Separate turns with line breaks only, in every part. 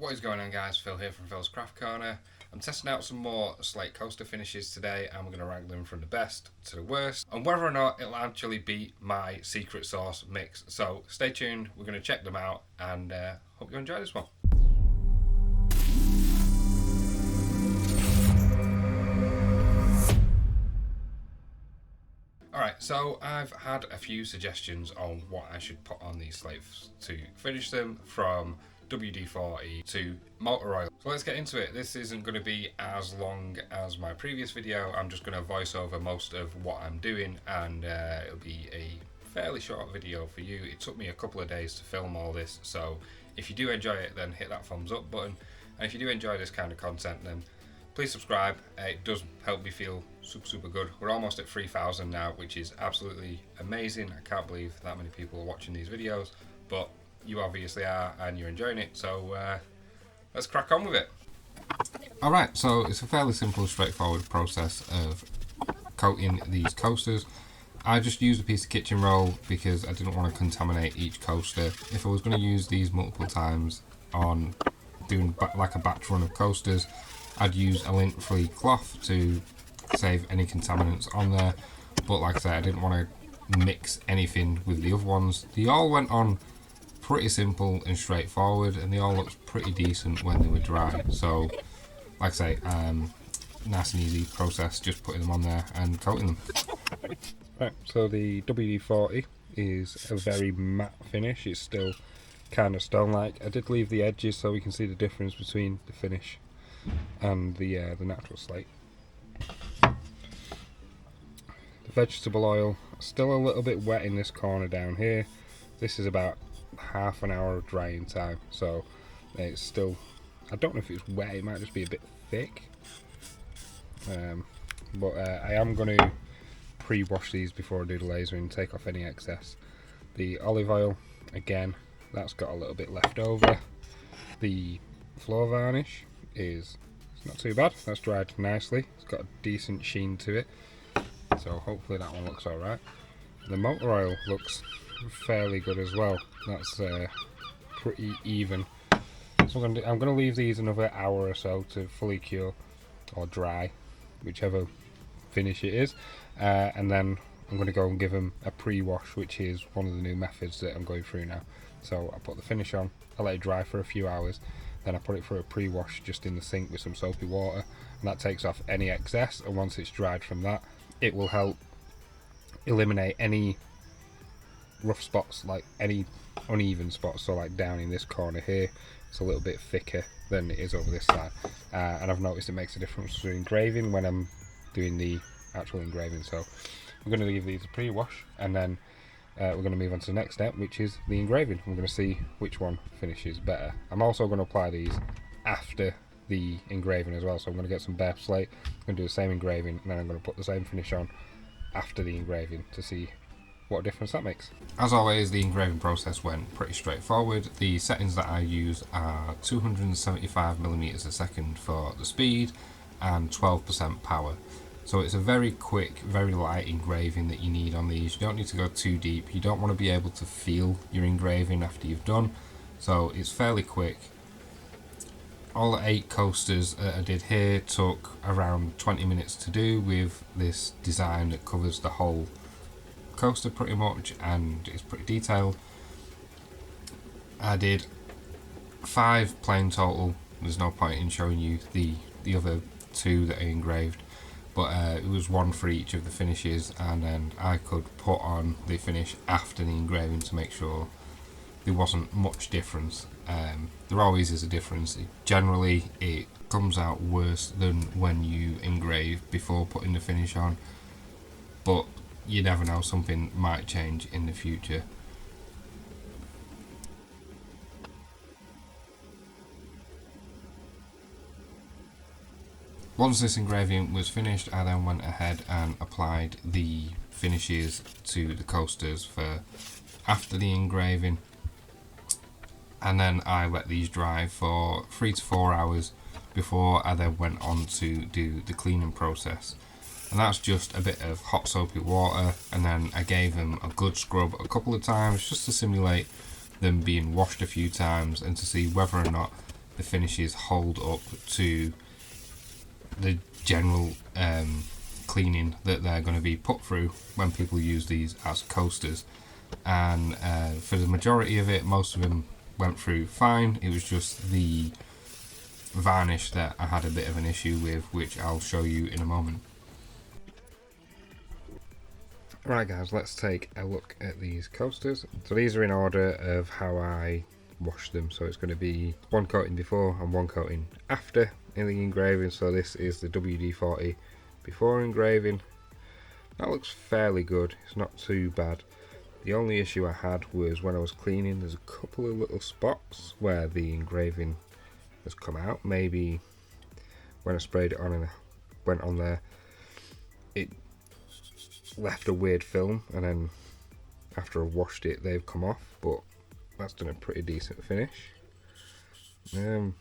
What is going on, guys? Phil here from Philscraftcorner. I'm testing out some more slate coaster finishes today, and we're going to rank them from the best to the worst and whether or not it'll actually beat my secret sauce mix. So stay tuned, we're going to check them out, and hope you enjoy this one. Alright, so I've had a few suggestions on what I should put on these slates to finish them, from WD-40 to motor oil. So let's get into it. This isn't going to be as long as my previous video. I'm just going to voice over most of what I'm doing, and it'll be a fairly short video for you. It took me a couple of days to film all this, so if you do enjoy it, then hit that thumbs up button, and if you do enjoy this kind of content, then please subscribe. It does help me feel super good. We're almost at 3,000 now, which is absolutely amazing. I can't believe that many people are watching these videos, but you obviously are, and you're enjoying it, so let's crack on with it. Alright, so it's a fairly simple, straightforward process of coating these coasters. I just used a piece of kitchen roll because I didn't want to contaminate each coaster. If I was going to use these multiple times on doing like a batch run of coasters, I'd use a lint-free cloth to save any contaminants on there, but like I said, I didn't want to mix anything with the other ones. They all went on pretty simple and straightforward, and they all looked pretty decent when they were dry. So like I say, nice and easy process, just putting them on there and coating them. Right, so the WD-40 is a very matte finish. It's still kind of stone-like. I did leave the edges so we can see the difference between the finish and the natural slate. The vegetable oil, still a little bit wet in this corner down here. This is about half an hour of drying time, so it's still, I don't know if it's wet, it might just be a bit thick, but I am going to pre-wash these before I do the laser and take off any excess. The olive oil, again, that's got a little bit left over. The floor varnish is not too bad, that's dried nicely, it's got a decent sheen to it, so hopefully that one looks alright. The motor oil looks fairly good as well, that's pretty even. So I'm going to leave these another hour or so to fully cure or dry, whichever finish it is, and then I'm going to go and give them a pre-wash, which is one of the new methods that I'm going through now. So I put the finish on, I let it dry for a few hours, then I put it through a pre-wash just in the sink with some soapy water, and that takes off any excess, and once it's dried from that, it will help eliminate any rough spots, like any uneven spots. So like down in this corner here, it's a little bit thicker than it is over this side, and I've noticed it makes a difference to engraving when I'm doing the actual engraving. So we're going to leave these a pre-wash, and then we're going to move on to the next step, which is the engraving. We're going to see which one finishes better. I'm also going to apply these after the engraving as well, so I'm going to get some bare slate, I'm going to do the same engraving, and then I'm going to put the same finish on after the engraving to see what difference that makes. As always, the engraving process went pretty straightforward. The settings that I use are 275mm a second for the speed and 12% power. So it's a very quick, very light engraving that you need on these. You don't need to go too deep. You don't want to be able to feel your engraving after you've done. So it's fairly quick. All the 8 coasters that I did here took around 20 minutes to do, with this design that covers the whole coaster pretty much, and it's pretty detailed. I did 5 plain total. There's no point in showing you the other 2 that I engraved, but it was 1 for each of the finishes, and then I could put on the finish after the engraving to make sure there wasn't much difference. There always is a difference. Generally it comes out worse than when you engrave before putting the finish on, but you never know, something might change in the future. Once this engraving was finished, I then went ahead and applied the finishes to the coasters for after the engraving, and then I let these dry for 3 to 4 hours before I then went on to do the cleaning process. And that's just a bit of hot soapy water, and then I gave them a good scrub a couple of times just to simulate them being washed a few times and to see whether or not the finishes hold up to the general cleaning that they're going to be put through when people use these as coasters. And for the majority of it, most of them went through fine. It was just the varnish that I had a bit of an issue with, which I'll show you in a moment. Right guys, let's take a look at these coasters. So these are in order of how I wash them. So it's going to be one coating before and one coating after in the engraving. So this is the WD-40 before engraving. That looks fairly good, it's not too bad. The only issue I had was when I was cleaning, there's a couple of little spots where the engraving has come out. Maybe when I sprayed it on and went on there, it left a weird film, and then after I washed it they've come off, but that's done a pretty decent finish. I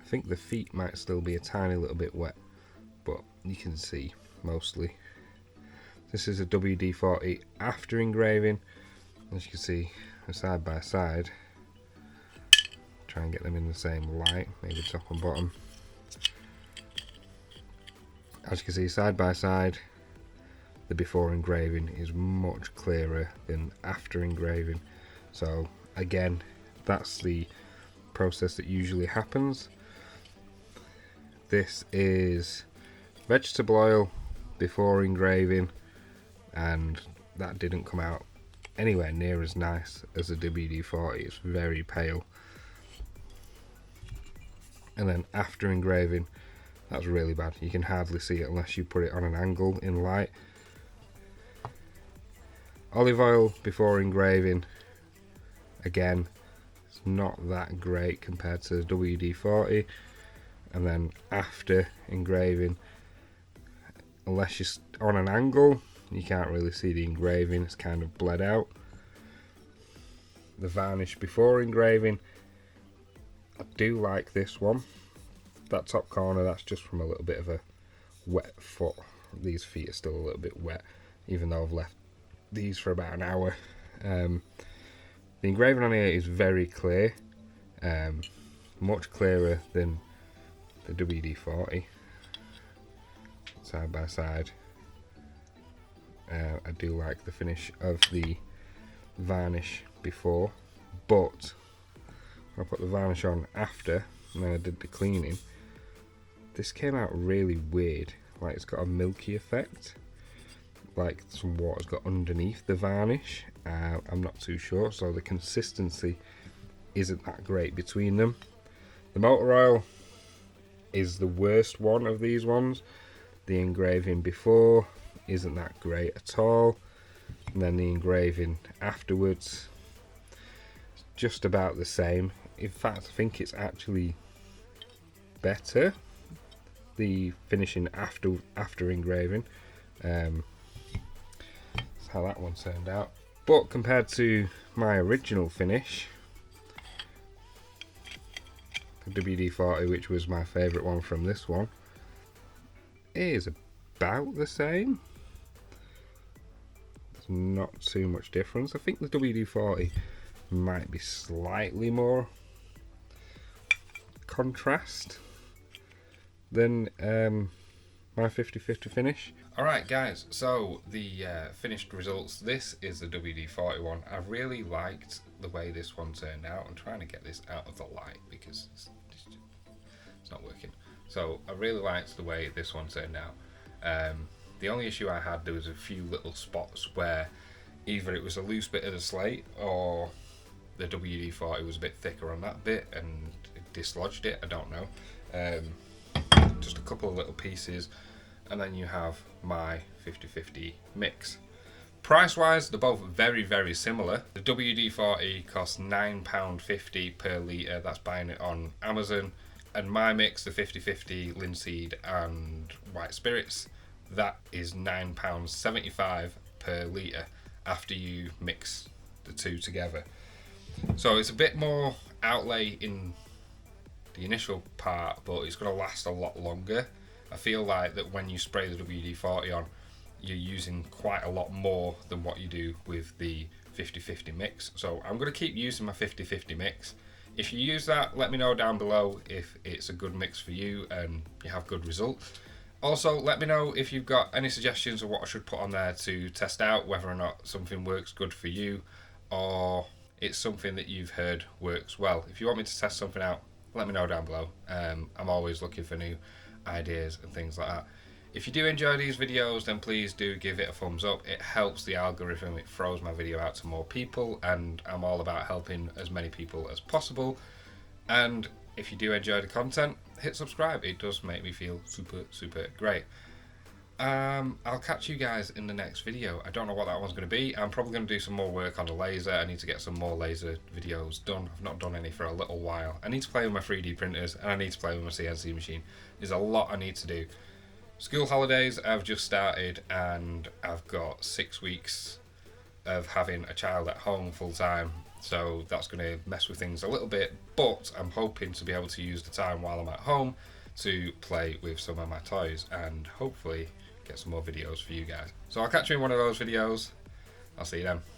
think the feet might still be a tiny little bit wet, but you can see mostly. This is a WD-40 after engraving. As you can see, side by side. Try and get them in the same light, maybe top and bottom. As you can see, side by side, the before engraving is much clearer than after engraving. So again, that's the process that usually happens. This is vegetable oil before engraving, and that didn't come out anywhere near as nice as the WD-40. It's very pale. And then after engraving, that's really bad. You can hardly see it unless you put it on an angle in light. Olive oil before engraving, again, it's not that great compared to the WD-40. And then after engraving, unless you're on an angle, you can't really see the engraving, it's kind of bled out. The varnish before engraving, I do like this one. That top corner, that's just from a little bit of a wet foot. These feet are still a little bit wet, even though I've left these for about an hour. The engraving on here is very clear, much clearer than the WD-40. Side by side, I do like the finish of the varnish before, but when I put the varnish on after and then I did the cleaning, this came out really weird. Like, it's got a milky effect, like some water's got underneath the varnish. I'm not too sure, so the consistency isn't that great between them. The motor oil is the worst one of these ones. The engraving before isn't that great at all, and then the engraving afterwards, just about the same. In fact, I think it's actually better, the finishing after engraving. That's how that one turned out. But compared to my original finish, the WD-40, which was my favourite one from this one, it is about the same. There's not too much difference. I think the WD-40 might be slightly more contrast than my 50-50 finish. Alright guys, so the finished results. This is the WD-40 one. I really liked the way this one turned out. I'm trying to get this out of the light because it's not working. So I really liked the way this one turned out. The only issue I had, there was a few little spots where either it was a loose bit of the slate or the WD-40 was a bit thicker on that bit and it dislodged it, I don't know. Just a couple of little pieces, and then you have my 50-50 mix. Price wise, they're both very, very similar. The WD-40 costs £9.50 per litre, that's buying it on Amazon. And my mix, the 50-50 linseed and white spirits, that is £9.75 per litre after you mix the two together. So it's a bit more outlay in the initial part, but it's going to last a lot longer. I feel like that when you spray the WD-40 on, you're using quite a lot more than what you do with the 50-50 mix. So I'm going to keep using my 50-50 mix, If you use that, let me know down below if it's a good mix for you and you have good results. Also, let me know if you've got any suggestions of what I should put on there to test out, whether or not something works good for you or it's something that you've heard works well. If you want me to test something out, let me know down below. I'm always looking for new ideas and things like that. If you do enjoy these videos, then please do give it a thumbs up. It helps the algorithm, it throws my video out to more people, and I'm all about helping as many people as possible. And if you do enjoy the content, hit subscribe. It does make me feel super great. I'll catch you guys in the next video. I don't know what that one's going to be. I'm probably going to do some more work on the laser. I need to get some more laser videos done. I've not done any for a little while. I need to play with my 3D printers and I need to play with my CNC machine. There's a lot I need to do. School holidays have just started and I've got 6 weeks of having a child at home full time, so that's going to mess with things a little bit, but I'm hoping to be able to use the time while I'm at home to play with some of my toys and hopefully get some more videos for you guys. So I'll catch you in one of those videos. I'll see you then.